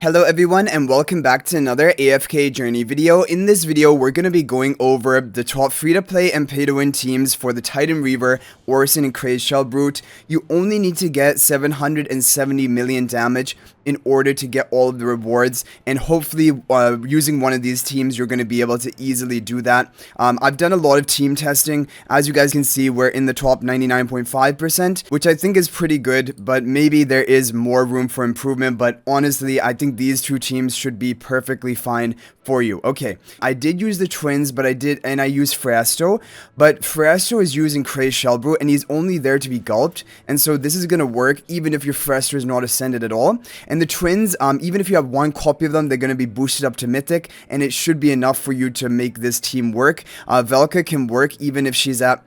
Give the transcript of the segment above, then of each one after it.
Hello everyone and welcome back to another AFK journey video. In this video, we're going to be going over the top free-to-play and pay-to-win teams for the Titan Reaver, Orson, and Shellbrute. You only need to get 770 million damage in order to get all of the rewards, and hopefully using one of these teams you're going to be able to easily do that. I've done a lot of team testing. As you guys can see, we're in the top 99.5%, which I think is pretty good, but maybe there is more room for improvement. But honestly, I think these two teams should be perfectly fine for you. Okay, I did use the twins, but I used Fresto, but Fresto is using Shellbrute and he's only there to be gulped, and so this is going to work even if your Fresto is not ascended at all. And the twins, even if you have one copy of them, they're going to be boosted up to mythic, and it should be enough for you to make this team work. Velka can work even if she's at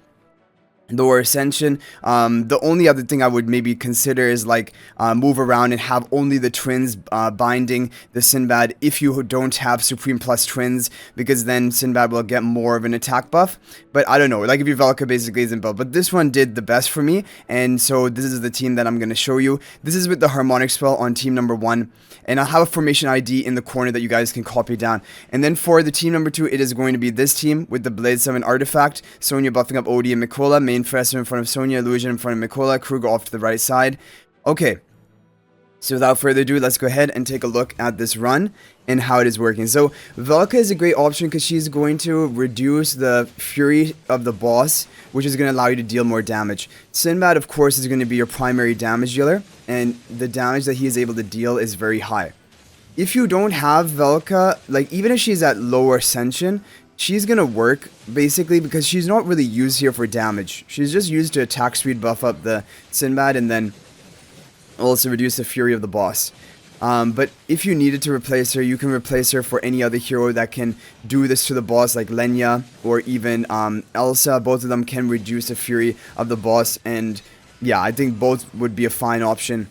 lower ascension. The only other thing I would maybe consider is like move around and have only the twins binding the Sinbad if you don't have Supreme Plus twins, because then Sinbad will get more of an attack buff. But I don't know, like if your Velka basically isn't built, but this one did the best for me, and so this is the team that I'm going to show you. This is with the harmonic spell on team number 1, and I'll have a formation ID in the corner that you guys can copy down. And then for the team number 2, it is going to be this team with the Blade 7 artifact, Sonya buffing up Odie and Mikola, main Fresto in front of Sonya, Illusion in front of Mikola, Kruger off to the right side. Okay, so without further ado, let's go ahead and take a look at this run and how it is working. So Velka is a great option because she's going to reduce the fury of the boss, which is going to allow you to deal more damage. Sinbad, of course, is going to be your primary damage dealer, and the damage that he is able to deal is very high. If you don't have Velka, like even if she's at lower ascension, she's gonna work basically because she's not really used here for damage. She's just used to attack speed buff up the Sinbad and then also reduce the fury of the boss. But if you needed to replace her, you can replace her for any other hero that can do this to the boss, like Lenya or even Elsa. Both of them can reduce the fury of the boss, and yeah, I think both would be a fine option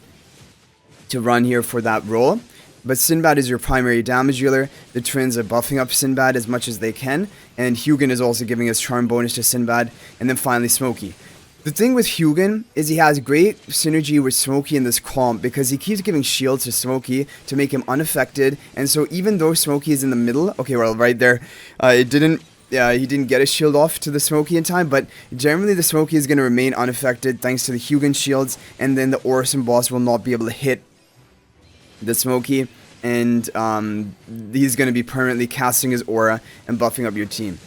to run here for that role. But Sinbad is your primary damage dealer. The twins are buffing up Sinbad as much as they can, and Hugin is also giving us charm bonus to Sinbad, and then finally Smokey. The thing with Hugin is he has great synergy with Smokey in this comp because he keeps giving shields to Smokey to make him unaffected, and so even though Smokey is in the middle, okay, well right there, he didn't get a shield off to the Smokey in time, but generally the Smokey is going to remain unaffected thanks to the Hugin shields, and then the Orson boss will not be able to hit the Smokey, and he's going to be permanently casting his aura and buffing up your team.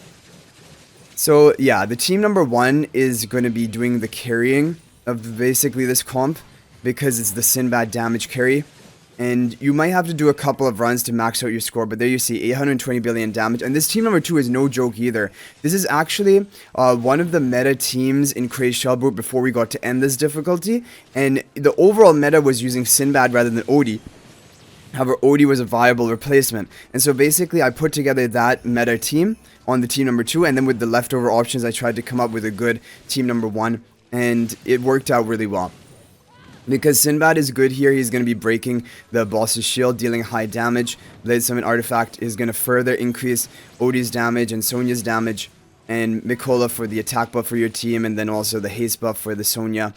So yeah, the team number 1 is going to be doing the carrying of basically this comp because it's the Sinbad damage carry, and you might have to do a couple of runs to max out your score, but there you see 820 billion damage. And this team number 2 is no joke either. This is actually one of the meta teams in Shellbrute before we got to end this difficulty, and the overall meta was using Sinbad rather than Odie. However, Odie was a viable replacement, and so basically I put together that meta team on the team number 2, and then with the leftover options I tried to come up with a good team number 1, and it worked out really well. Because Sinbad is good here, he's going to be breaking the boss's shield, dealing high damage. Blade Summon Artifact is going to further increase Odie's damage and Sonya's damage, and Mikola for the attack buff for your team, and then also the haste buff for the Sonya.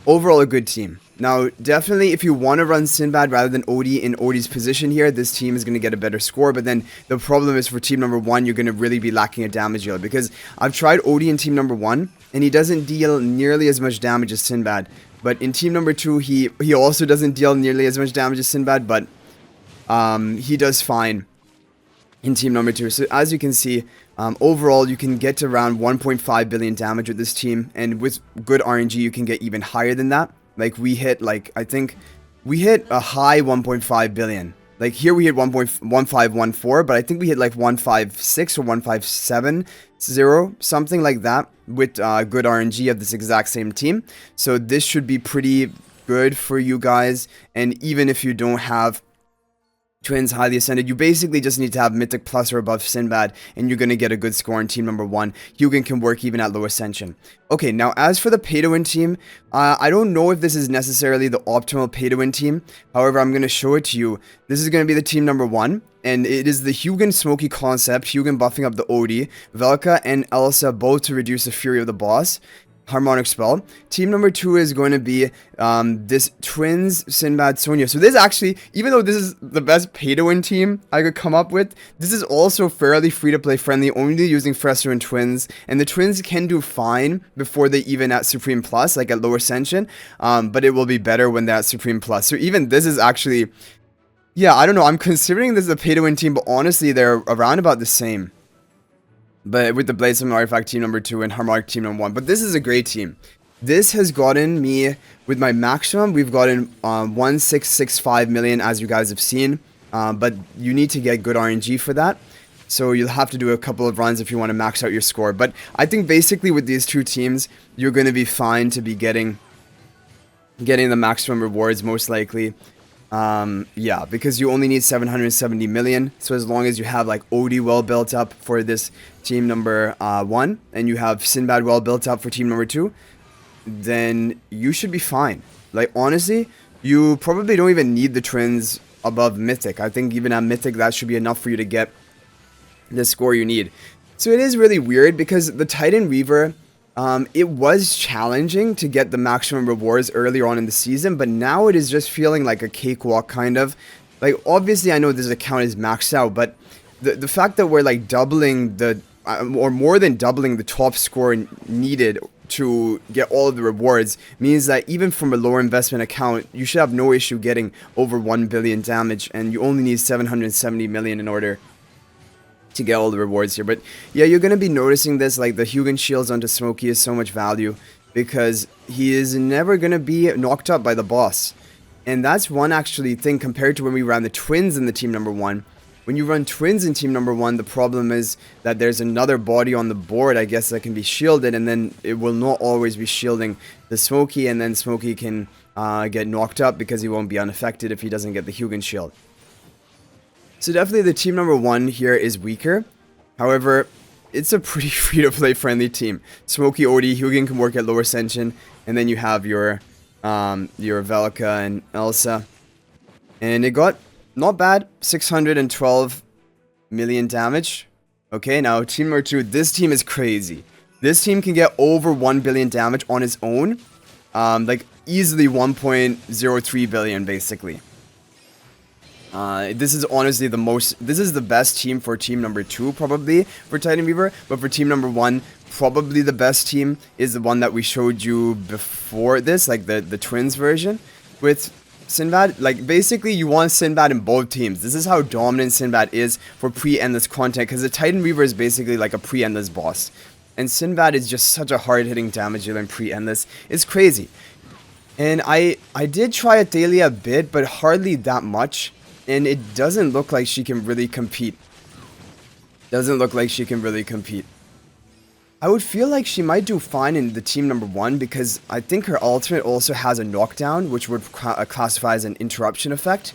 Overall, a good team. Now, definitely, if you want to run Sinbad rather than Odie in Odie's position here, this team is going to get a better score. But then the problem is for team number 1, you're going to really be lacking a damage dealer. Because I've tried Odie in team number 1, and he doesn't deal nearly as much damage as Sinbad. But in team number 2, he also doesn't deal nearly as much damage as Sinbad, but he does fine in team number 2. So as you can see, overall you can get to around 1.5 billion damage with this team, and with good RNG you can get even higher than that. Like we hit, like I think we hit a high 1.5 billion. Like here we hit 1.1514, but I think we hit like 156 or 157.0, something like that, with good RNG of this exact same team. So this should be pretty good for you guys, and even if you don't have twins highly ascended, you basically just need to have Mythic Plus or above Sinbad, and you're going to get a good score in team number 1. Hugin can work even at low ascension. Okay, now as for the pay-to-win team, I don't know if this is necessarily the optimal pay-to-win team. However, I'm going to show it to you. This is going to be the team number 1, and it is the Hugin Smokey concept, Hugin buffing up the Odie, Velka and Elsa both to reduce the fury of the boss. Harmonic Spell. Team number 2 is going to be this Twins, Sinbad, Sonia. So this actually, even though this is the best pay-to-win team I could come up with, this is also fairly free-to-play friendly, only using Fresser and Twins. And the Twins can do fine before they even at Supreme Plus, like at Lower Ascension. But it will be better when they're at Supreme Plus. So even this is actually, yeah, I don't know. I'm considering this a pay-to-win team, but honestly, they're around about the same. But with the Bladesome Artifact team number 2 and Harmonic team number 1. But this is a great team. This has gotten me, with my maximum, we've gotten 1665 million, as you guys have seen. But you need to get good RNG for that. So you'll have to do a couple of runs if you want to max out your score. But I think basically with these two teams, you're going to be fine to be getting the maximum rewards, most likely. Yeah, because you only need 770 million. So as long as you have like OD well built up for this team number 1, and you have Sinbad well built up for team number 2, then you should be fine. Like honestly, you probably don't even need the Twins above Mythic. I think even at Mythic that should be enough for you to get the score you need. So it is really weird because the Titan Reaver, it was challenging to get the maximum rewards earlier on in the season, but now it is just feeling like a cakewalk kind of. Like, obviously, I know this account is maxed out, but the fact that we're, like, doubling the, or more than doubling the top score needed to get all of the rewards means that even from a lower investment account, you should have no issue getting over 1 billion damage, and you only need 770 million in order to get all the rewards here. But yeah, you're gonna be noticing this, like the Hugin shields onto Smokey is so much value because he is never gonna be knocked up by the boss. And that's one actually thing compared to when we ran the Twins in the team number 1. When you run Twins in team number 1, the problem is that there's another body on the board, I guess, that can be shielded, and then it will not always be shielding the Smokey, and then Smokey can get knocked up because he won't be unaffected if he doesn't get the Hugin shield. So definitely the team number 1 here is weaker. However, it's a pretty free-to-play friendly team. Smokey, OD, Hugin can work at Lower Ascension, and then you have your Velka and Elsa. And it got, not bad, 612 million damage. Okay, now team number 2, this team is crazy. This team can get over 1 billion damage on its own. Like, easily 1.03 billion, basically. This is honestly this is the best team for team number 2, probably, for Titan Reaver. But for team number 1, probably the best team is the one that we showed you before this, like the Twins version with Sinbad. Like, basically, you want Sinbad in both teams. This is how dominant Sinbad is for pre-endless content, because the Titan Reaver is basically like a pre-endless boss. And Sinbad is just such a hard-hitting damage dealer in pre-endless. It's crazy. And I did try Athalia a bit, but hardly that much. And it doesn't look like she can really compete. Doesn't look like she can really compete. I would feel like she might do fine in the team number 1 because I think her ultimate also has a knockdown, which would classify as an interruption effect.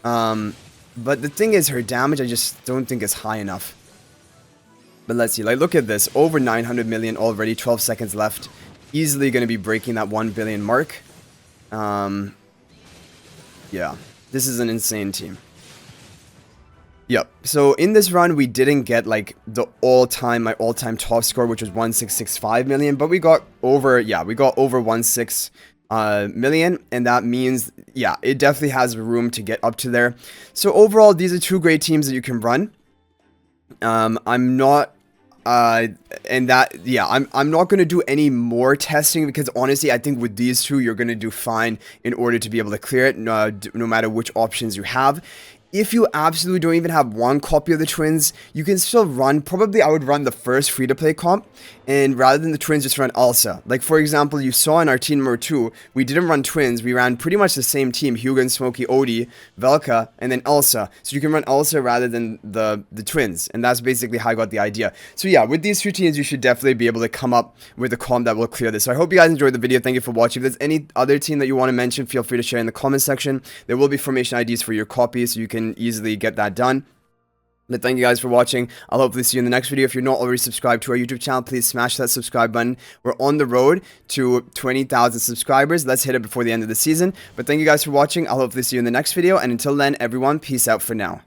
But the thing is, her damage I just don't think is high enough. But let's see. Like, look at this. Over 900 million already. 12 seconds left. Easily going to be breaking that 1 billion mark. Yeah. This is an insane team. Yep. So in this run, we didn't get like the my all-time top score, which was 1665 million, but we got over, yeah, we got over 16 million, and that means, yeah, it definitely has room to get up to there. So overall, these are 2 great teams that you can run. I'm not and that, yeah, I'm not going to do any more testing because honestly, I think with these 2, you're going to do fine in order to be able to clear it, no matter which options you have. If you absolutely don't even have 1 copy of the Twins, you can still run, probably I would run the first free-to-play comp, and rather than the Twins, just run Elsa. Like, for example, you saw in our team number 2, we didn't run Twins, we ran pretty much the same team, Hugin, Smokey, Odie, Velka, and then Elsa. So you can run Elsa rather than the Twins, and that's basically how I got the idea. So yeah, with these 2 teams, you should definitely be able to come up with a comp that will clear this. So I hope you guys enjoyed the video, thank you for watching. If there's any other team that you want to mention, feel free to share in the comment section. There will be formation IDs for your copies, so you can easily get that done. But thank you guys for watching. I'll hopefully see you in the next video. If you're not already subscribed to our YouTube channel, please smash that subscribe button. We're on the road to 20,000 subscribers. Let's hit it before the end of the season. But thank you guys for watching. I'll hopefully see you in the next video. And until then, everyone, peace out for now.